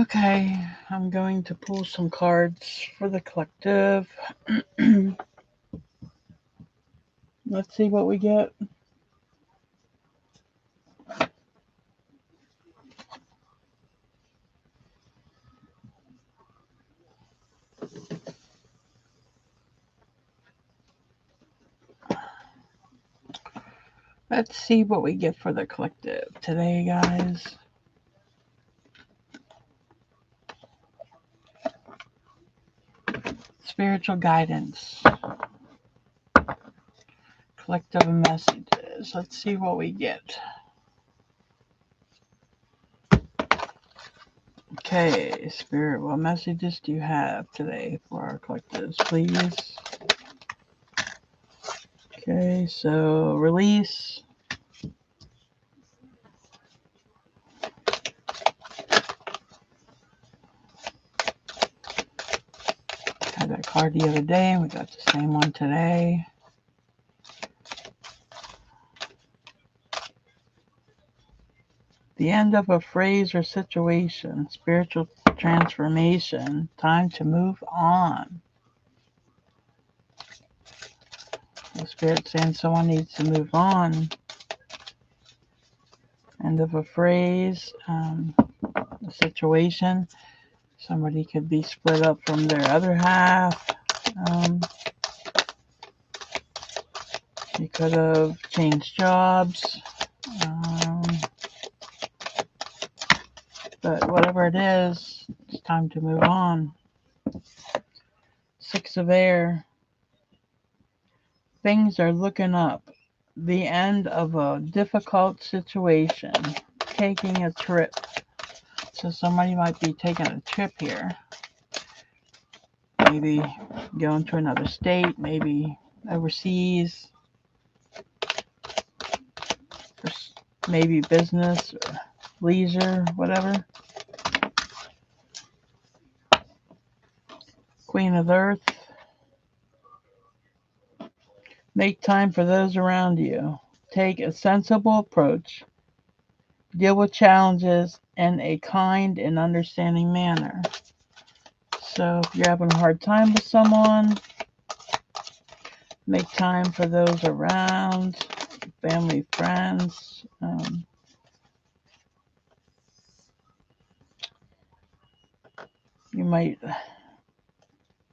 Okay, I'm going to pull some cards for the collective. Let's see what we get. Let's see what we get for the collective today, guys. Spiritual guidance. Collective messages. Let's see what we get. Okay, Spirit, what messages do you have today for our collectives, please? Okay, so release. Had that card the other day, and we got the same one today. The end of a phrase or situation, spiritual transformation, time to move on. The Spirit saying someone needs to move on. End of a phrase, a situation. Somebody could be split up from their other half. You could have changed jobs. But whatever it is, it's time to move on. Six of Air. Things are looking up. The end of a difficult situation. Taking a trip. So somebody might be taking a trip here. Maybe going to another state, maybe overseas. Maybe business or leisure, whatever. Queen of Earth. Make time for those around you. Take a sensible approach. Deal with challenges in a kind and understanding manner. So if you're having a hard time with someone, make time for those around, family, friends. You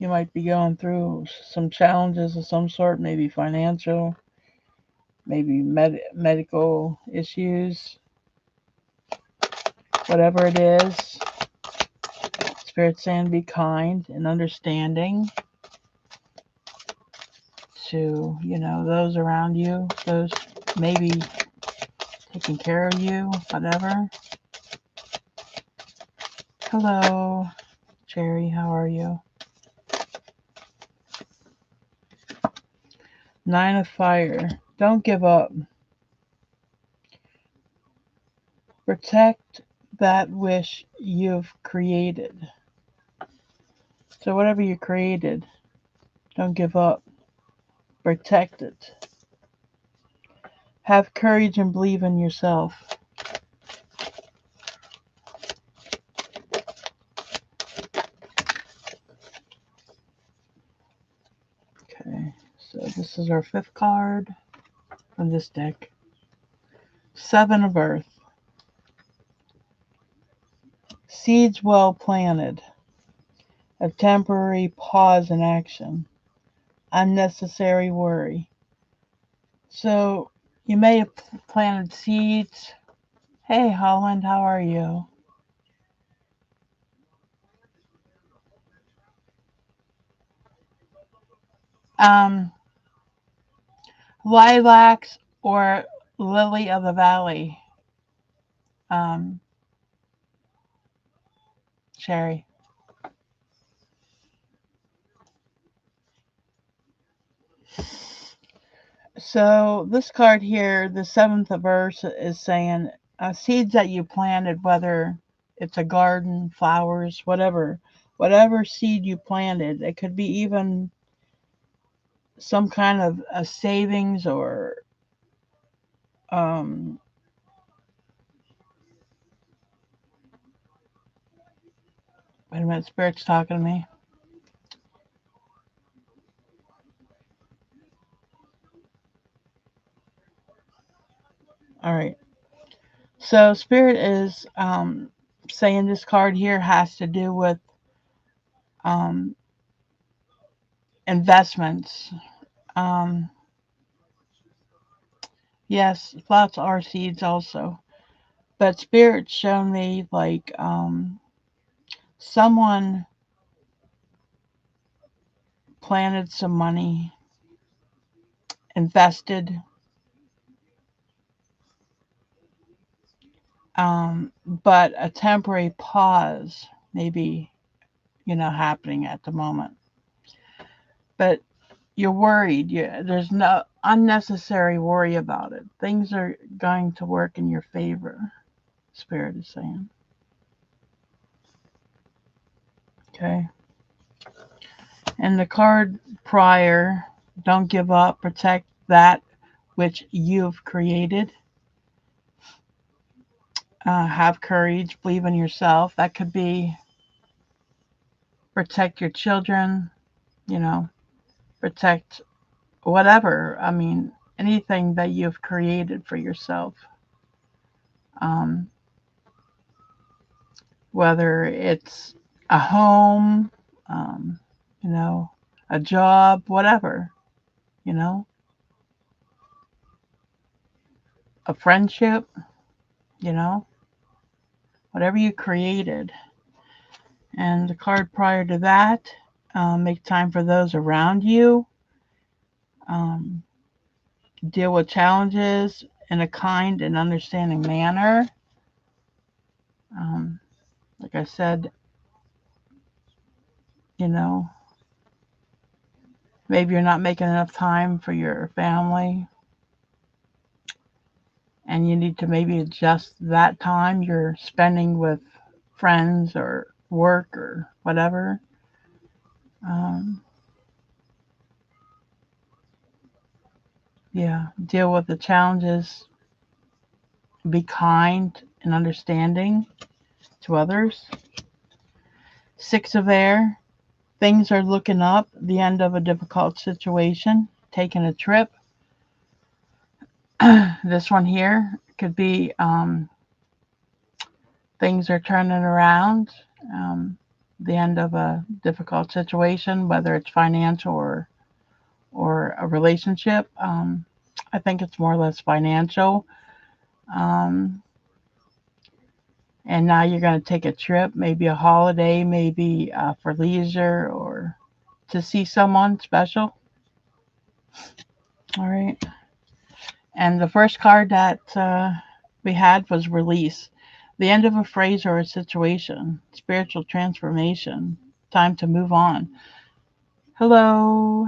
might be going through some challenges of some sort, maybe financial, maybe medical issues, whatever it is. Spirit saying be kind and understanding to, those around you, those maybe taking care of you, whatever. Hello, Cherry, how are you? Nine of Fire. Don't give up. Protect that wish you've created. So whatever you created, don't give up. Protect it. Have courage and believe in yourself. Okay, so this is our fifth card from this deck. Seven of Earth. Seeds well planted. A temporary pause in action. Unnecessary worry. So you may have planted seeds. Hey, Holland, how are you? Lilacs or lily of the valley. Sherry. So this card here, the seventh verse, is saying seeds that you planted, whether it's a garden, flowers, whatever seed you planted, it could be even some kind of a savings or um, Wait a minute, Spirit's talking to me. All right. So Spirit is saying this card here has to do with um, investments. Um, yes, lots are seeds also. But Spirit's shown me like someone planted some money, invested, but a temporary pause maybe, happening at the moment. But you're worried. There's no unnecessary worry about it. Things are going to work in your favor, Spirit is saying. Okay. And the card prior, don't give up, protect that which you've created. Have courage, believe in yourself. That could be protect your children, you know, protect whatever. I mean, anything that you've created for yourself. Um, whether it's a home, um, you know, a job, whatever, you know, a friendship, you know, whatever you created. And the card prior to that, make time for those around you, um, deal with challenges in a kind and understanding manner. Um, like I said, you know, maybe you're not making enough time for your family and you need to maybe adjust that time you're spending with friends or work or whatever. Um, yeah, deal with the challenges, be kind and understanding to others. Six of air, things are looking up, the end of a difficult situation, taking a trip. This one here could be things are turning around, um, the end of a difficult situation, whether it's financial or a relationship. I think it's more or less financial. Um, and now you're going to take a trip, maybe a holiday, maybe for leisure or to see someone special. All right. And the first card that we had was release. The end of a phrase or a situation, spiritual transformation, time to move on. Hello,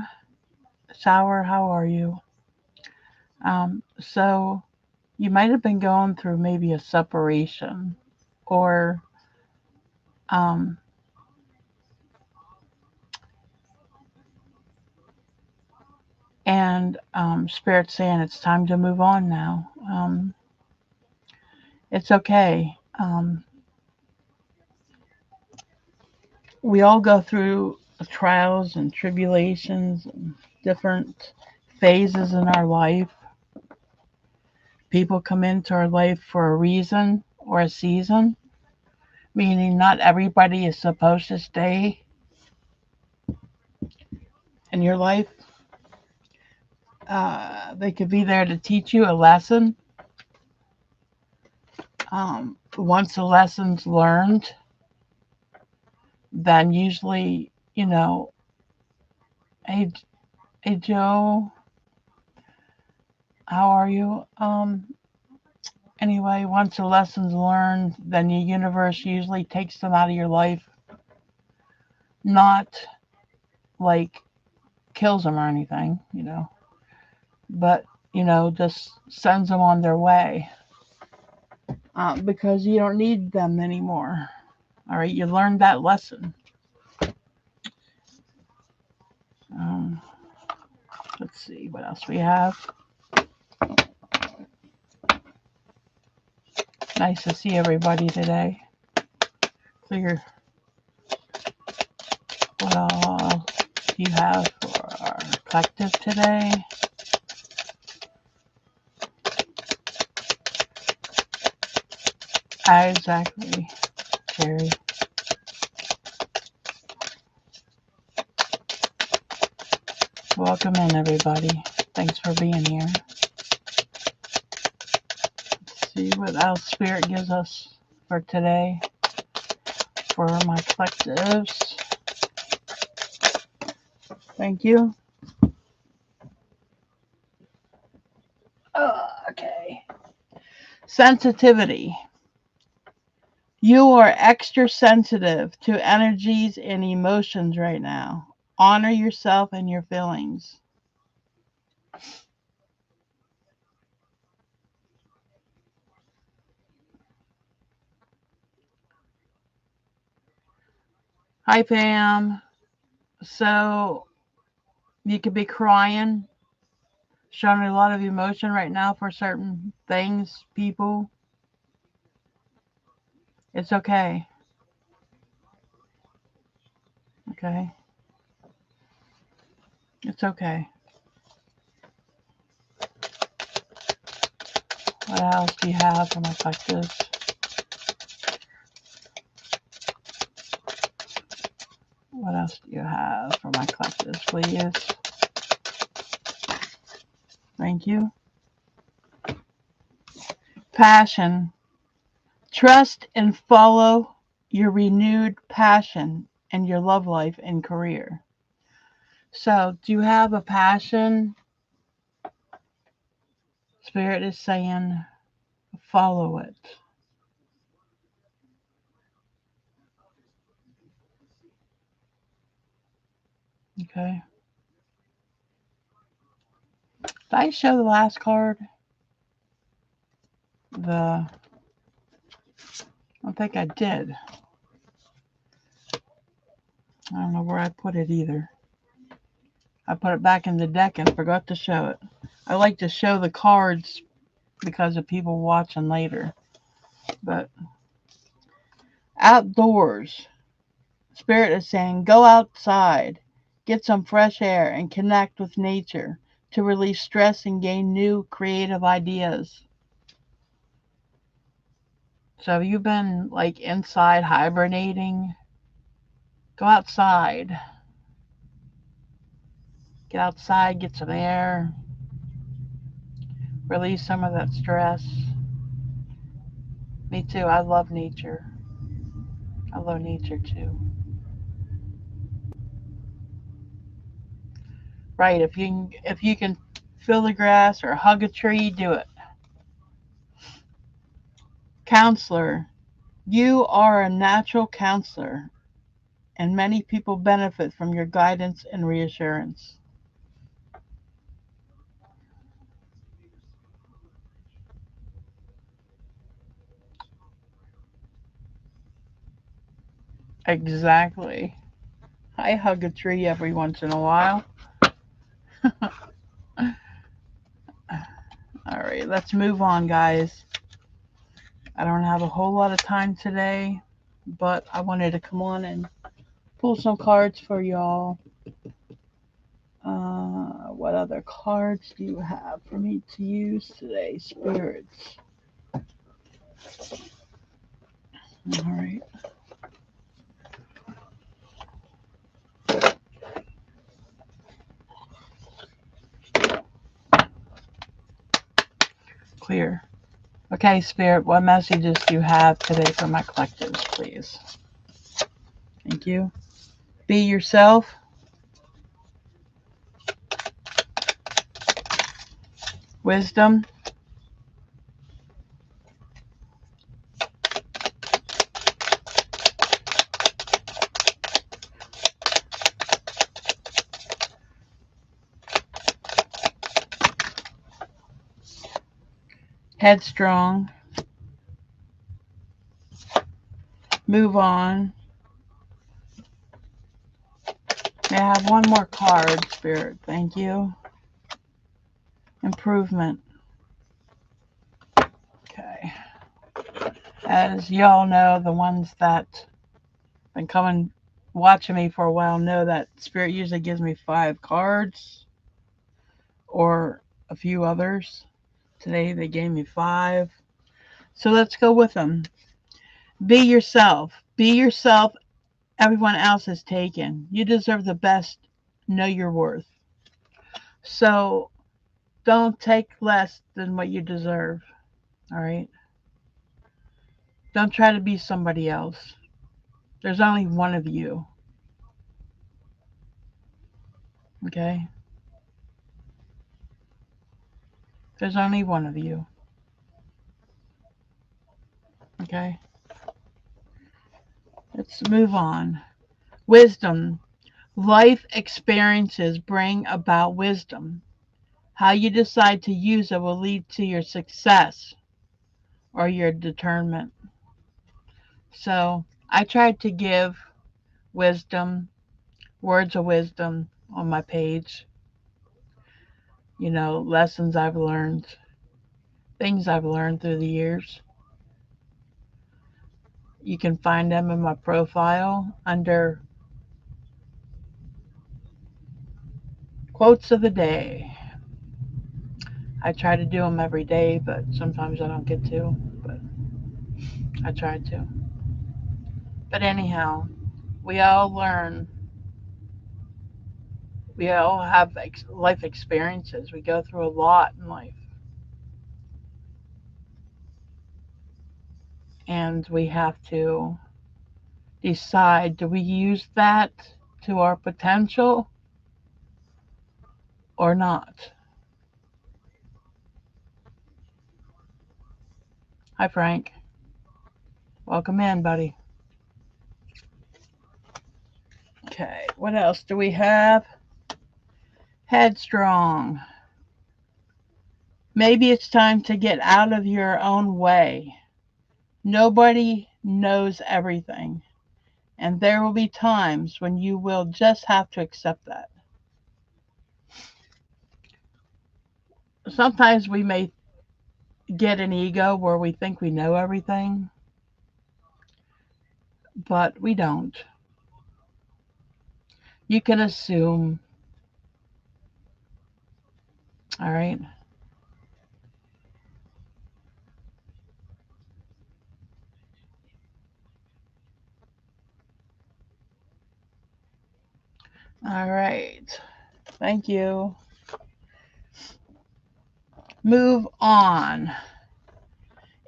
Shower, how are you? So you might have been going through maybe a separation or um, and Spirit saying it's time to move on now. It's okay. We all go through trials and tribulations and different phases in our life. People come into our life for a reason or a season, meaning not everybody is supposed to stay in your life. They could be there to teach you a lesson. Once the lesson's learned, then usually, hey, hey Joe, how are you? Anyway, once the lesson's learned, then the universe usually takes them out of your life, not like kills them or anything, but, just sends them on their way because you don't need them anymore. All right, you learned that lesson. Um, let's see what else we have. Nice to see everybody today. Clear. do you have for our collective today? Exactly, Cherry. Welcome in, everybody. Thanks for being here. Let's see what else Spirit gives us for today for my collectives. Thank you. Okay. Sensitivity. You are extra sensitive to energies and emotions right now. Honor yourself and your feelings. Hi, Pam. So you could be crying, showing a lot of emotion right now for certain things, people. It's okay. Okay. It's okay. What else do you have for my collectives? What else do you have for my collectives, please? Thank you. Passion. Trust and follow your renewed passion in your love life and career. So, do you have a passion? Spirit is saying, follow it. Okay. Did I show the last card? I don't think I did. I don't know where I put it either. I put it back in the deck and forgot to show it. I like to show the cards because of people watching later. But outdoors, Spirit is saying, go outside, get some fresh air, and connect with nature to release stress and gain new creative ideas. So have you been like inside hibernating? Go outside. Get outside, get some air, release some of that stress. Me too. I love nature. I love nature too. Right. If you can feel the grass or hug a tree, do it. Counselor. You are a natural counselor, and many people benefit from your guidance and reassurance. Exactly. I hug a tree every once in a while. All right, let's move on, guys. I don't have a whole lot of time today, but I wanted to come on and pull some cards for y'all. What other cards do you have for me to use today, spirits? All right. Clear. Okay, Spirit, what messages do you have today for my collectives, please? Thank you. Be yourself. Wisdom. Headstrong. Move on. May I have one more card, Spirit? Thank you. Improvement. Okay. As y'all know, the ones that been coming watching me for a while know that Spirit usually gives me 5 cards or a few others. Today they gave me 5. So let's go with them. Be yourself. Be yourself. Everyone else is taken. You deserve the best. Know your worth. So don't take less than what you deserve. All right? Don't try to be somebody else. There's only one of you. Okay? There's only one of you. Okay? Let's move on. Wisdom. Life experiences bring about wisdom. How you decide to use it will lead to your success or your determinant. So I tried to give wisdom, words of wisdom on my page. You know, lessons I've learned, things I've learned through the years. You can find them in my profile under quotes of the day. I try to do them every day, but sometimes I don't get to, but I try to. But anyhow, we all learn. We all have life experiences. We go through a lot in life. And we have to decide, do we use that to our potential or not? Hi, Frank. Welcome in, buddy. Okay, what else do we have? Headstrong. Maybe it's time to get out of your own way. Nobody knows everything, and there will be times when you will just have to accept that. Sometimes we may get an ego where we think we know everything, but we don't. You can assume, all right? All right. Thank you. Move on.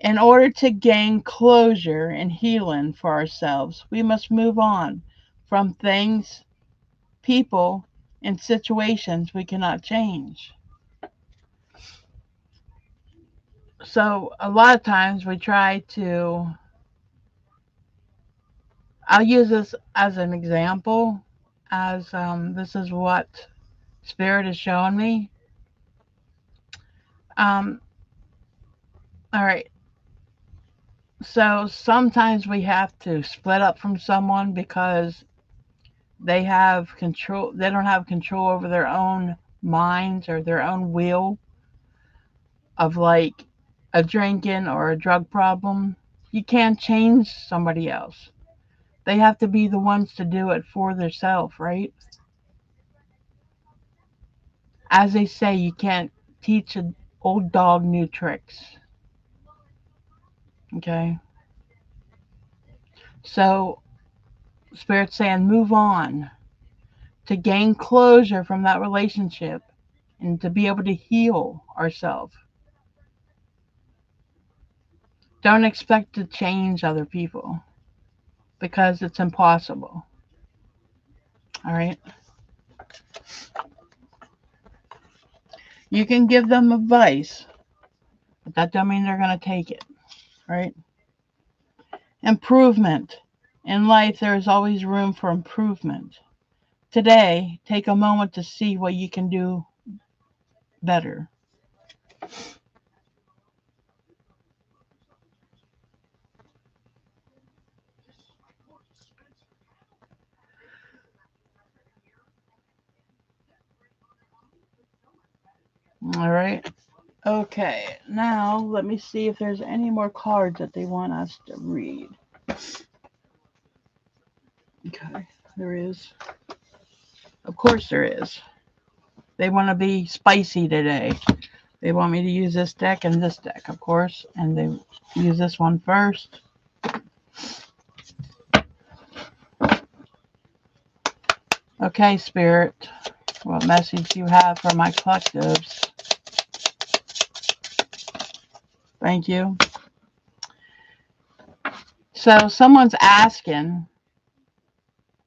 In order to gain closure and healing for ourselves, we must move on from things, people, and situations we cannot change. So, a lot of times we try to, I'll use this as an example, as this is what Spirit is showing me. Um, all right. So sometimes we have to split up from someone because they have control, they don't have control over their own minds or their own will of like a drinking or a drug problem. You can't change somebody else. They have to be the ones to do it for themselves, right? As they say, you can't teach an old dog new tricks. Okay? So Spirit's saying move on to gain closure from that relationship and to be able to heal ourselves. Don't expect to change other people because it's impossible. All right? You can give them advice, but that doesn't mean they're going to take it. Right? Improvement. In life, there is always room for improvement. Today, take a moment to see what you can do better. All right? Okay, now let me see if there's any more cards that they want us to read. Okay, there is. Of course there is. They want to be spicy today. They want me to use this deck and this deck, of course. And they use this one first. Okay, Spirit. What message you have for my collectives? Thank you. So someone's asking,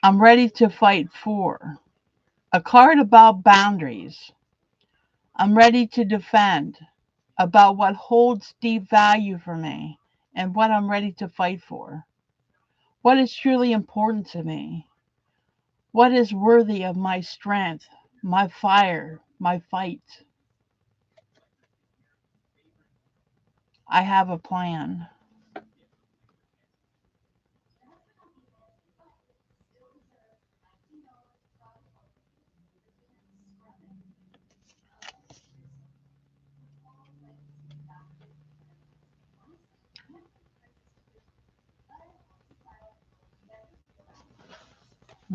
I'm ready to fight for. A card about boundaries. I'm ready to defend. About what holds deep value for me and what I'm ready to fight for. What is truly important to me. What is worthy of my strength, my fire, my fight. I have a plan.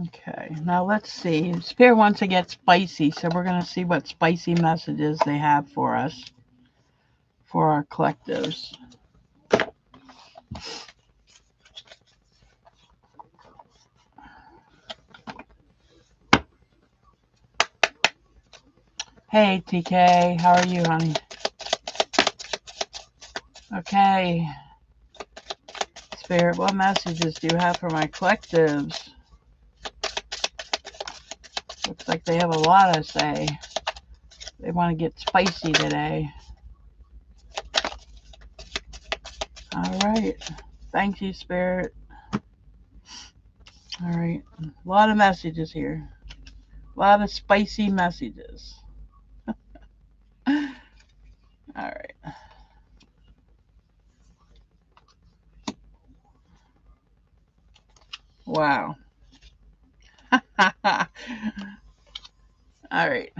Okay, now let's see. Spirit wants to get spicy, so we're going to see what spicy messages they have for us, for our collectives. Hey, TK, how are you, honey? Okay. Spirit, what messages do you have for my collectives? Looks like they have a lot to say. They want to get spicy today. All right. Thank you, Spirit. All right. A lot of messages here. A lot of spicy messages. All right. Wow. All right.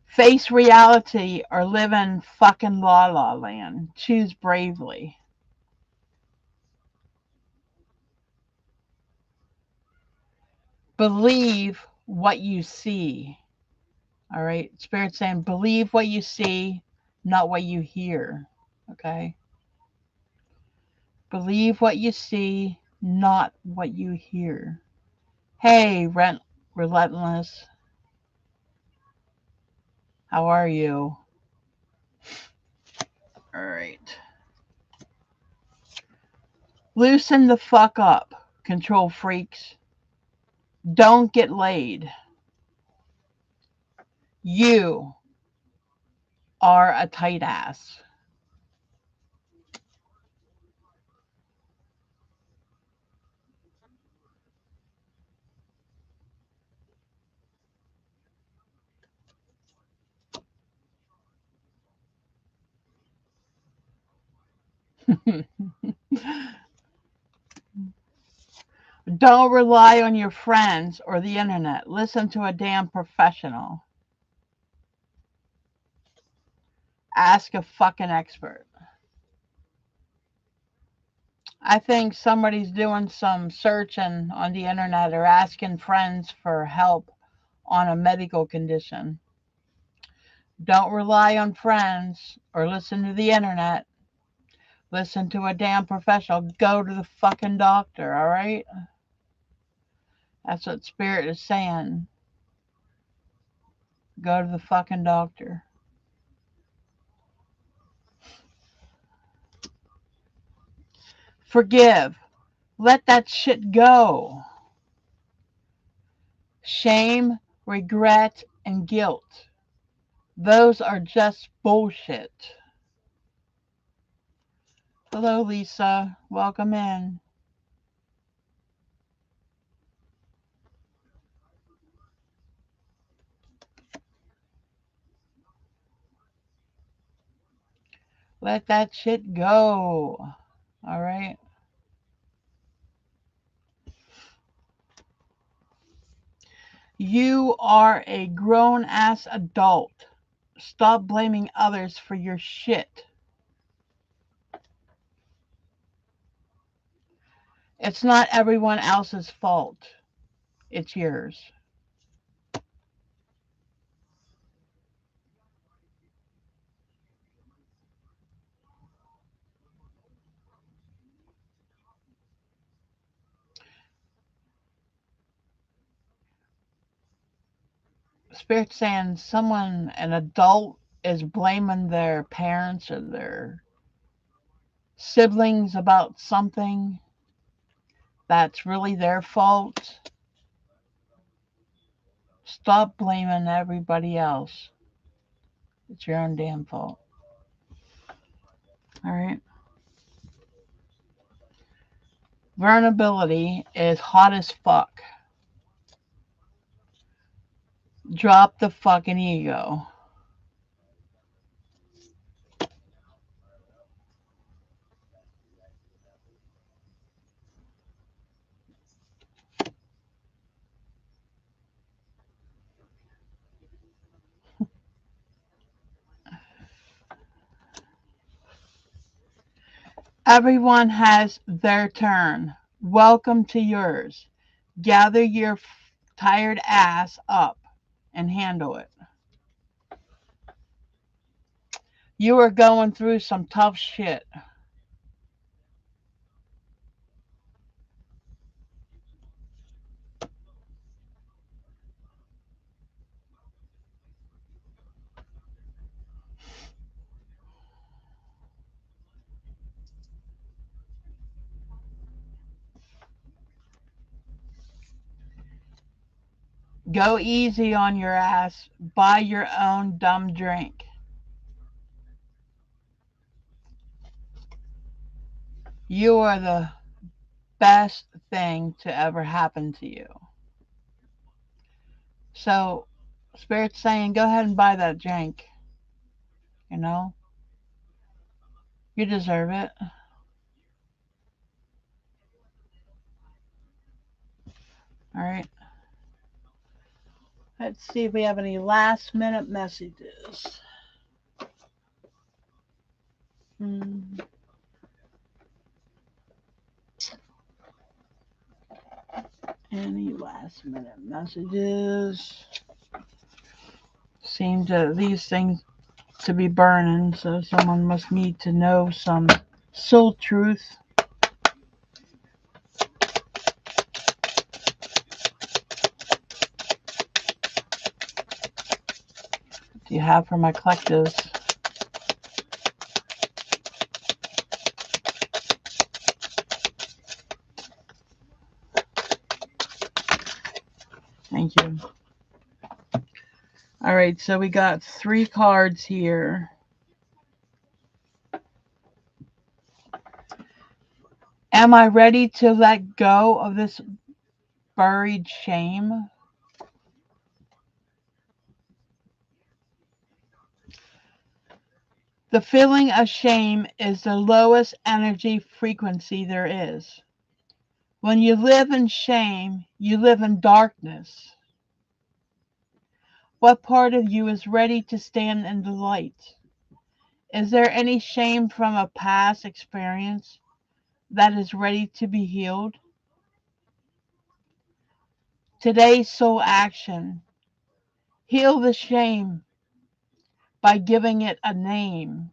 Face reality or live in fucking la la land. Choose bravely. Believe what you see. All right. Spirit saying, believe what you see, not what you hear. Okay. Believe what you see, not what you hear. Hey, Relentless. How are you? All right. Loosen the fuck up, control freaks. Don't get laid. You are a tight ass. Don't rely on your friends or the internet. Listen to a damn professional. Ask a fucking expert. I think somebody's doing some searching on the internet or asking friends for help on a medical condition. Don't rely on friends or listen to the internet. Listen to a damn professional. Go to the fucking doctor, all right? That's what Spirit is saying. Go to the fucking doctor. Forgive. Let that shit go. Shame, regret, and guilt. Those are just bullshit. Hello, Lisa. Welcome in. Let that shit go. All right. You are a grown ass adult. Stop blaming others for your shit. It's not everyone else's fault. it's yours. Spirit saying someone, an adult, is blaming their parents or their siblings about something that's really their fault. Stop blaming everybody else. It's your own damn fault. All right. Vulnerability is hot as fuck. Drop the fucking ego. Everyone has their turn. Welcome to yours. Gather your tired ass up and handle it. You are going through some tough shit. Go easy on your ass. Buy your own dumb drink. You are the best thing to ever happen to you. So, Spirit's saying, go ahead and buy that drink. You know, you deserve it. All right. Let's see if we have any last minute messages. Hmm. Any last minute messages? Seem to these things to be burning, so someone must need to know some soul truth. Do you have for my collectives? Thank you. All right, so we got 3 cards here. Am I ready to let go of this buried shame? The feeling of shame is the lowest energy frequency there is. When you live in shame, you live in darkness. What part of you is ready to stand in the light? Is there any shame from a past experience that is ready to be healed? Today's soul action. Heal the shame by giving it a name.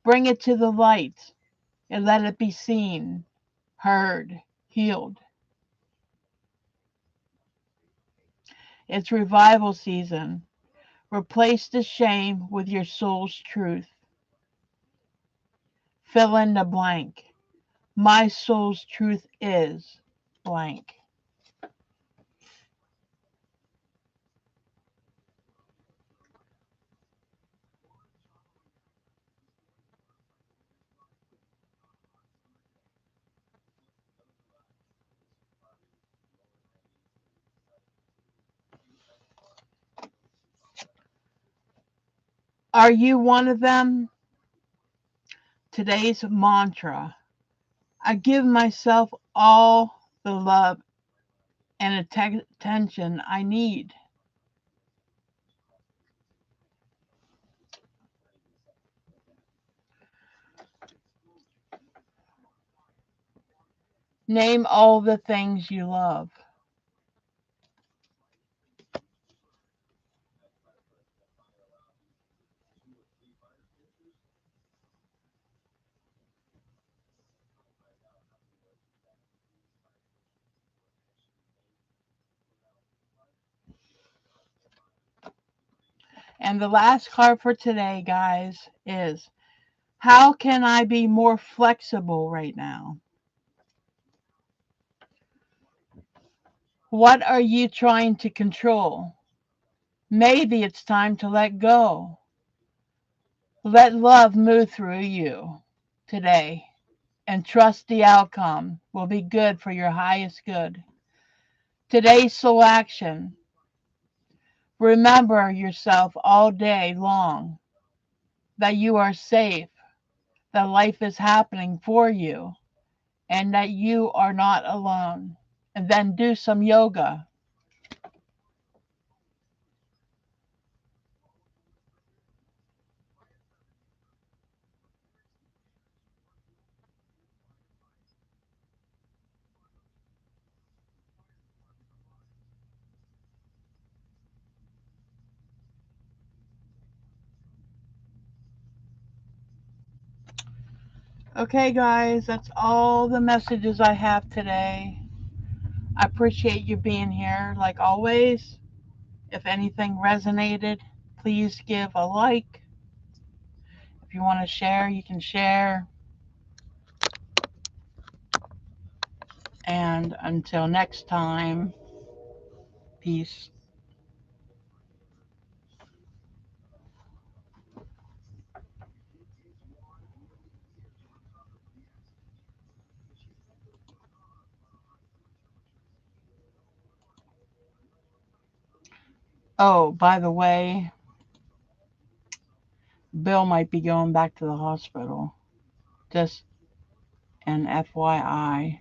Bring it to the light and let it be seen, heard, healed. It's revival season. Replace the shame with your soul's truth. Fill in the blank. My soul's truth is blank. Are you one of them? Today's mantra. I give myself all the love and attention I need. Name all the things you love. And the last card for today, guys, is how can I be more flexible right now? What are you trying to control? Maybe it's time to let go. Let love move through you today and trust the outcome will be good for your highest good. Today's soul action. Remember yourself all day long that you are safe, that life is happening for you, and that you are not alone. And then do some yoga. Okay, guys, that's all the messages I have today. I appreciate you being here, like always. If anything resonated, please give a like. If you want to share, you can share. And until next time, peace. Oh, by the way, Bill might be going back to the hospital. Just an FYI.